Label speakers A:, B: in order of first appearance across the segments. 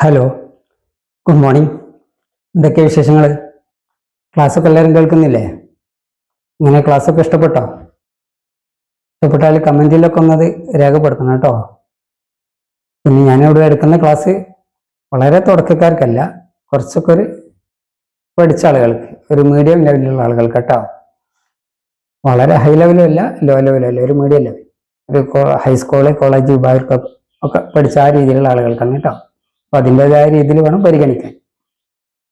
A: Hello, good morning. എന്തൊക്കെ വിശേഷങ്ങൾ? ക്ലാസ്സൊക്കെ എല്ലാവരും കേൾക്കുന്നില്ലേ? ഇങ്ങനെ ക്ലാസ്സൊക്കെ ഇഷ്ടപ്പെട്ടോ? ഇഷ്ടപ്പെട്ടാൽ കമൻറ്റിലൊക്കെ ഒന്നത് രേഖപ്പെടുത്തണം കേട്ടോ. പിന്നെ ഞാനിവിടെ എടുക്കുന്ന ക്ലാസ് വളരെ തുടക്കക്കാർക്കല്ല, കുറച്ചൊക്കെ ഒരു പഠിച്ച ആളുകൾക്ക്, ഒരു മീഡിയം ലെവലിലുള്ള ആളുകൾക്ക് കേട്ടോ. വളരെ ഹൈ ലെവലും അല്ല, ലോ ലെവലും അല്ല, ഒരു മീഡിയം ലെവൽ, ഒരു ഹൈസ്കൂള് കോളേജ് വിഭാഗം ഒക്കെ പഠിച്ച ആ രീതിയിലുള്ള ആളുകൾക്കാണ് കേട്ടോ. അപ്പോൾ അതിൻ്റെതായ രീതിയിൽ വേണം പരിഗണിക്കാൻ.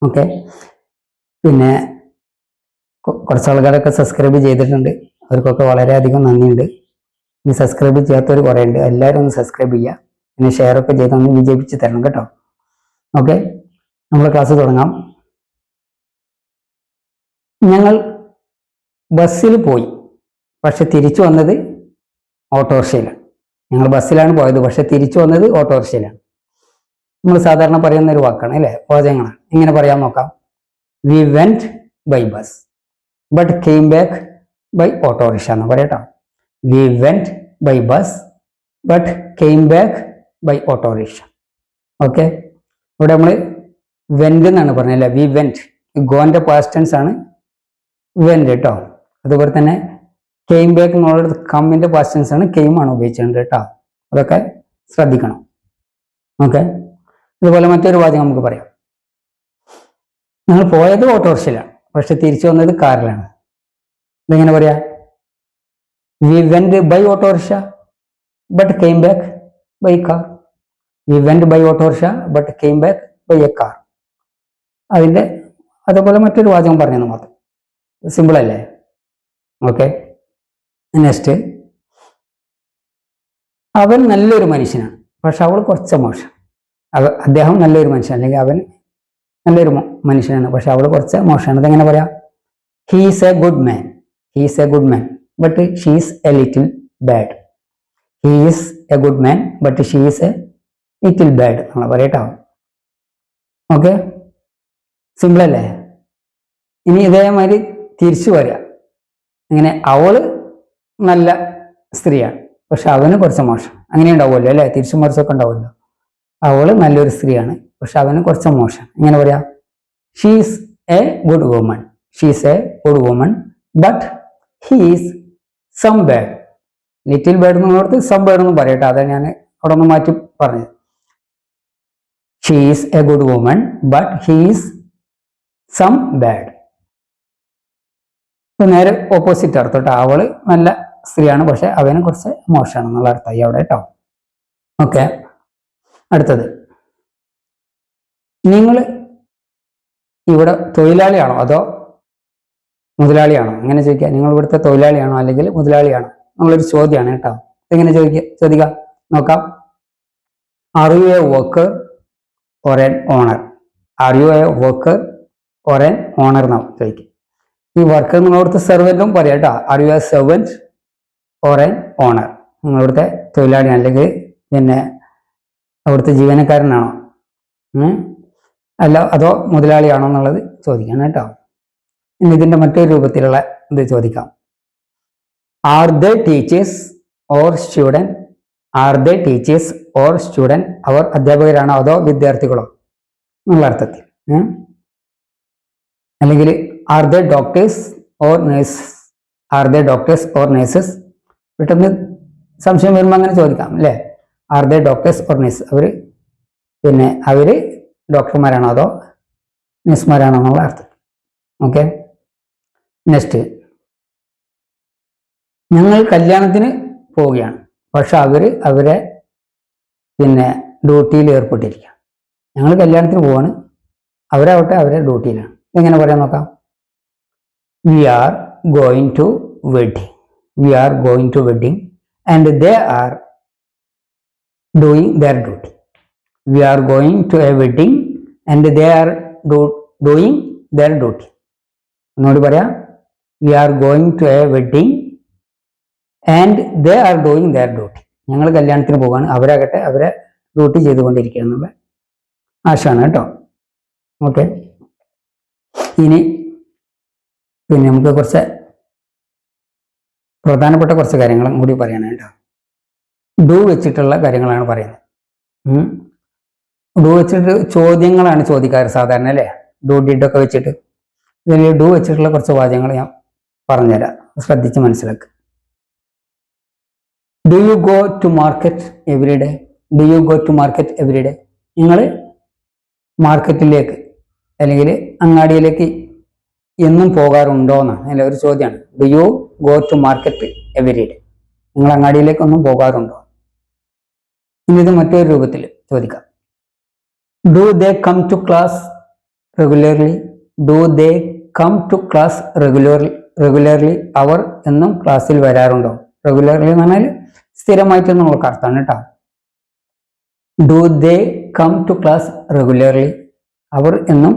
A: ഓക്കെ. പിന്നെ കുറച്ച് ആൾക്കാരൊക്കെ സബ്സ്ക്രൈബ് ചെയ്തിട്ടുണ്ട്, അവർക്കൊക്കെ വളരെയധികം നന്ദിയുണ്ട്. ഇനി സബ്സ്ക്രൈബ് ചെയ്യാത്തവർ കുറേ ഉണ്ട്, എല്ലാവരും ഒന്ന് സബ്സ്ക്രൈബ് ചെയ്യുക, പിന്നെ ഷെയറൊക്കെ ചെയ്ത് ഒന്ന് വിജയിപ്പിച്ച് തരണം കേട്ടോ. ഓക്കെ, നമ്മൾ ക്ലാസ് തുടങ്ങാം. ഞങ്ങൾ ബസ്സിൽ പോയി, പക്ഷെ തിരിച്ചു വന്നത് ഓട്ടോറിക്ഷയിലാണ്. ഞങ്ങൾ ബസ്സിലാണ് പോയത്, പക്ഷെ തിരിച്ചു വന്നത് ഓട്ടോറിക്ഷയിലാണ്. നമ്മൾ സാധാരണ പറയുന്ന ഒരു വാക്കാണ് അല്ലേ, വാചകങ്ങളാണ്. ഇങ്ങനെ പറയാൻ നോക്കാം. We went by bus but came back by autorickshaw എന്ന് പറയട്ടോ. We went by bus but came back by autorickshaw. Okay, ഇവിടെ നമ്മൾ വെന്റ് എന്നാണ് പറഞ്ഞത് അല്ലേ. വി വെന്റ്, ഗോന്റെ പാസ്റ്റ് ടെൻസ് ആണ് വെന്റ് കേട്ടോ. അതുപോലെ തന്നെ കെയിം ബാക്ക് എന്നുള്ളത് കമ്മിന്റെ പാസ്റ്റ് ടെൻസ് ആണ്, കെയിം ആണ് ഉപയോഗിച്ചിട്ടുണ്ട് കേട്ടോ. അതൊക്കെ ശ്രദ്ധിക്കണം. ഓക്കെ, ഇതുപോലെ മറ്റൊരു വാചകം നമുക്ക് പറയാം. ഞങ്ങൾ പോയത് ഓട്ടോറിക്ഷയിലാണ്, പക്ഷെ തിരിച്ചു വന്നത് കാറിലാണ്. ഇതെങ്ങനെ പറയാ? We went by autorickshaw but came back by car. We went by autorickshaw but came back by a car. അതിന്റെ അതുപോലെ മറ്റൊരു വാചകം പറഞ്ഞത് മാത്രം. സിമ്പിൾ അല്ലേ? Okay, next. അവൻ നല്ലൊരു മനുഷ്യനാണ്, പക്ഷെ അവൾ കുറച്ച് മോശം. അദ്ദേഹം നല്ലൊരു മനുഷ്യൻ, അല്ലെങ്കിൽ അവൻ നല്ലൊരു മനുഷ്യനാണ്, പക്ഷെ അവൾ കുറച്ച് മോശമാണ്. അതെങ്ങനെ പറയാം? He's A good man, he's A good man but she's A little bad. He's A good man but she's A little bad നമ്മൾ പറയട്ടോ. ഓക്കെ, സിമ്പിൾ അല്ലേ? ഇനി ഇതേമാതിരി തിരിച്ചു വരിക. ഇങ്ങനെ അവള് നല്ല സ്ത്രീയാണ്, പക്ഷെ അവന് കുറച്ച് മോശം. അങ്ങനെ ഉണ്ടാവുമല്ലോ അല്ലേ, തിരിച്ചു മറിച്ചൊക്കെ ഉണ്ടാവുമല്ലോ. അവള് നല്ലൊരു സ്ത്രീയാണ്, പക്ഷെ അവന് കുറച്ച് മോശം. എങ്ങനെ പറയാ? She's a good woman, she's a good woman but he's some bad. Little bad എന്നുള്ളടത്ത് സം ബാഡ് എന്ന് പറയട്ടെ, അതാണ് ഞാൻ അവിടെ ഒന്ന് മാറ്റി പറഞ്ഞത്. She's a good woman but he's some bad. നേരെ ഓപ്പോസിറ്റ് അർത്ഥം കേട്ടോ. അവള് നല്ല സ്ത്രീയാണ്, പക്ഷെ അവന് കുറച്ച് മോശമാണ് എന്നുള്ള അർത്ഥമായി അവിടെ കേട്ടോ. ഓക്കെ, അടുത്തത്. നിങ്ങൾ ഇവിടെ തൊഴിലാളിയാണോ അതോ മുതലാളിയാണോ? അങ്ങനെ ചോദിക്കുക. നിങ്ങൾ ഇവിടുത്തെ തൊഴിലാളിയാണോ അല്ലെങ്കിൽ മുതലാളിയാണോ എന്നുള്ളൊരു ചോദ്യമാണ് കേട്ടോ. എങ്ങനെ ചോദിക്കാം നോക്കാം. Are you a worker or an owner? Are you a worker or an owner എന്നാവും ചോദിക്കുക. ഈ വർക്കർ നിങ്ങളിവിടുത്തെ സെർവൻറ്റും പറയാം കേട്ടോ. Are you a servant or an owner? നിങ്ങളിവിടുത്തെ തൊഴിലാളിയാണ് അല്ലെങ്കിൽ പിന്നെ അവിടുത്തെ ജീവനക്കാരനാണോ അല്ല അതോ മുതലാളിയാണോ എന്നുള്ളത് ചോദിക്കണം കേട്ടോ. ഇനി ഇതിന്റെ മറ്റൊരു രൂപത്തിലുള്ള ഇത് ചോദിക്കാം. Are the teachers or student? Are the teachers or student? അവർ അധ്യാപകരാണോ അതോ വിദ്യാർത്ഥികളോ എന്നുള്ള അർത്ഥത്തിൽ. അല്ലെങ്കിൽ are the doctors or nurses? Are the doctors or nurses? പെട്ടെന്ന് സംശയം വരുമ്പോൾ അങ്ങനെ ചോദിക്കാം അല്ലേ. Are the doctors or nurse? അവര് ഡോക്ടർമാരാണോ അതോ നഴ്സുമാരാണോ എന്നുള്ള അർത്ഥം. Okay, next. ഞങ്ങൾ കല്യാണത്തിന് പോവുകയാണ്, പക്ഷെ അവരെ ഡ്യൂട്ടിയിൽ ഏർപ്പെട്ടിരിക്കുകയാണ്. ഞങ്ങൾ കല്യാണത്തിന് പോവാണ്, അവരാവട്ടെ അവരെ ഡ്യൂട്ടിയിലാണ്. എങ്ങനെ പറയാൻ നോക്കാം? We are going to wedding, we are going to wedding and they are doing their duty. We are going to a wedding and they are doing their duty. ഒന്നുകൂടി പറയാം. We are going to a wedding and they are doing their duty. ഞങ്ങൾ കല്യാണത്തിന് പോവുകയാണ്, അവരാകട്ടെ അവരെ duty ചെയ്തുകൊണ്ടിരിക്കുക എന്നുള്ള ആശയാണ് കേട്ടോ. ഓക്കെ, ഇനി നമുക്ക് കുറച്ച് പ്രധാനപ്പെട്ട കുറച്ച് കാര്യങ്ങളും കൂടി പറയാനാണ് കേട്ടോ. ഡു വെച്ചിട്ടുള്ള കാര്യങ്ങളാണ് പറയുന്നത്. ഡു വെച്ചിട്ട് ചോദ്യങ്ങളാണ് ചോദിക്കാറ് സാധാരണ അല്ലേ, ഡു ഡിഡ് ഒക്കെ വെച്ചിട്ട്. ഇതിൽ ഡു വെച്ചിട്ടുള്ള കുറച്ച് വാചകങ്ങൾ ഞാൻ പറഞ്ഞുതരാം, ശ്രദ്ധിച്ച് മനസ്സിലാക്കുക. Do you go to market every day? Do you go to market every day? നിങ്ങൾ മാർക്കറ്റിലേക്ക് അല്ലെങ്കിൽ അങ്ങാടിയിലേക്ക് എന്നും പോകാറുണ്ടോ എന്നാണ് അല്ല ഒരു ചോദ്യമാണ്. Do you go to market every day? നിങ്ങൾ അങ്ങാടിയിലേക്ക് ഒന്നും പോകാറുണ്ടോ? ഇനി ഇത് മറ്റൊരു രൂപത്തിൽ ചോദിക്കാം. Do they come to class regularly? Do they come to class regularly? അവർ എന്നും ക്ലാസ്സിൽ വരാറുണ്ടോ? റെഗുലർലി എന്ന് പറഞ്ഞാൽ സ്ഥിരമായിട്ടെന്നുള്ള അർത്ഥമാണ് കേട്ടോ. Do they come to class regularly? അവർ എന്നും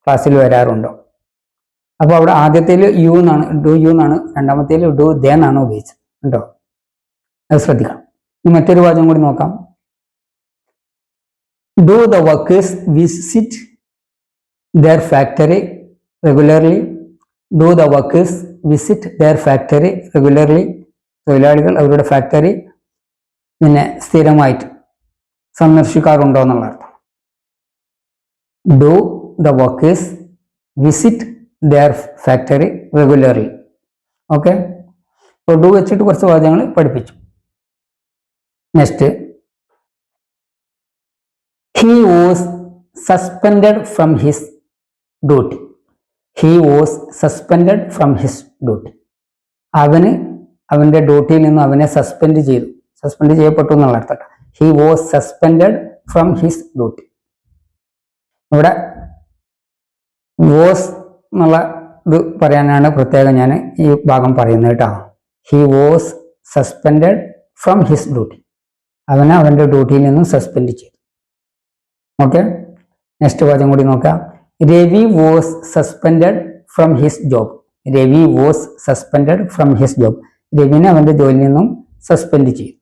A: ക്ലാസ്സിൽ വരാറുണ്ടോ? അപ്പോൾ അവിടെ ആദ്യത്തേൽ യു എന്നാണ്, ഡു യു എന്നാണ്, രണ്ടാമത്തേൽ ഡു ദേ എന്നാണ് ഉപയോഗിച്ചത് കേട്ടോ, അത് ശ്രദ്ധിക്കണം. ഇനി മറ്റൊരു വാചകം കൂടി നോക്കാം. Do the workers visit their factory regularly? Do the workers visit their factory regularly? തൊഴിലാളികൾ അവരുടെ ഫാക്ടറി പിന്നെ സ്ഥിരമായിട്ട് സന്ദർശിക്കാറുണ്ടോ എന്നുള്ള അർത്ഥം. Do the workers visit their factory regularly? Okay, അപ്പോൾ ഡു വെച്ചിട്ട് കുറച്ച് വാചകങ്ങൾ പഠിപ്പിച്ചു. Next, he was suspended from his duty. He was suspended from his duty? അവന് അവൻ്റെ ഡ്യൂട്ടിയിൽ നിന്ന് അവനെ സസ്പെൻഡ് ചെയ്തു, സസ്പെൻഡ് ചെയ്യപ്പെട്ടു എന്നുള്ള അർത്ഥം. He was suspended from his duty. ഇവിടെ വാസ് എന്നുള്ള ഇത് പറയാനാണ് പ്രത്യേകം ഞാൻ ഈ ഭാഗം പറയുന്നത് കേട്ടോ. He was suspended from his duty, അവനെ അവൻ്റെ ഡ്യൂട്ടിയിൽ നിന്നും സസ്പെൻഡ് ചെയ്തു. ഓക്കെ, നെക്സ്റ്റ് വാചകം കൂടി നോക്കാം. Ravi was suspended from his job. Ravi was suspended from his job? രവിനെ അവൻ്റെ ജോലിയിൽ നിന്നും സസ്പെൻഡ് ചെയ്തു.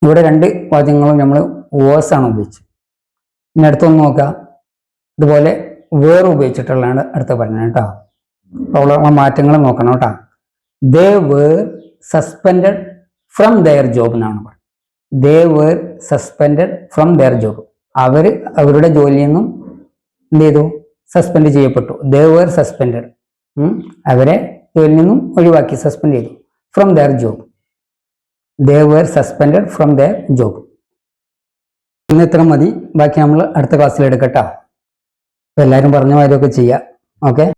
A: ഇവിടെ രണ്ട് വാചകങ്ങളും നമ്മൾ വാസ് ആണ് ഉപയോഗിച്ചത്. ഇനി അടുത്തൊന്ന് നോക്കാം. ഇതുപോലെ വേർ ഉപയോഗിച്ചിട്ടുള്ളതാണ് അടുത്ത പറഞ്ഞത് കേട്ടോ. അപ്പോൾ ഉള്ള മാറ്റങ്ങൾ നോക്കണം കേട്ടോ. They were suspended from their job എന്നാണ് പറയുന്നത്. They were suspended from their job? അവർ അവരുടെ ജോലിയിൽ നിന്നും എന്ത് ചെയ്തു? സസ്പെൻഡ് ചെയ്യപ്പെട്ടു. ദേ വേർ സസ്പെൻഡഡ്, അവരെ ജോലിയിൽ നിന്നും ഒഴിവാക്കി, സസ്പെൻഡ് ചെയ്തു. From their job, they were suspended from their job. ഇന്ന് ഇത്ര മതി, ബാക്കി നമ്മൾ അടുത്ത ക്ലാസ്സിൽ എടുക്കട്ടോ. എല്ലാവരും പറഞ്ഞ മാതിരിയൊക്കെ ചെയ്യാം. ഓക്കെ.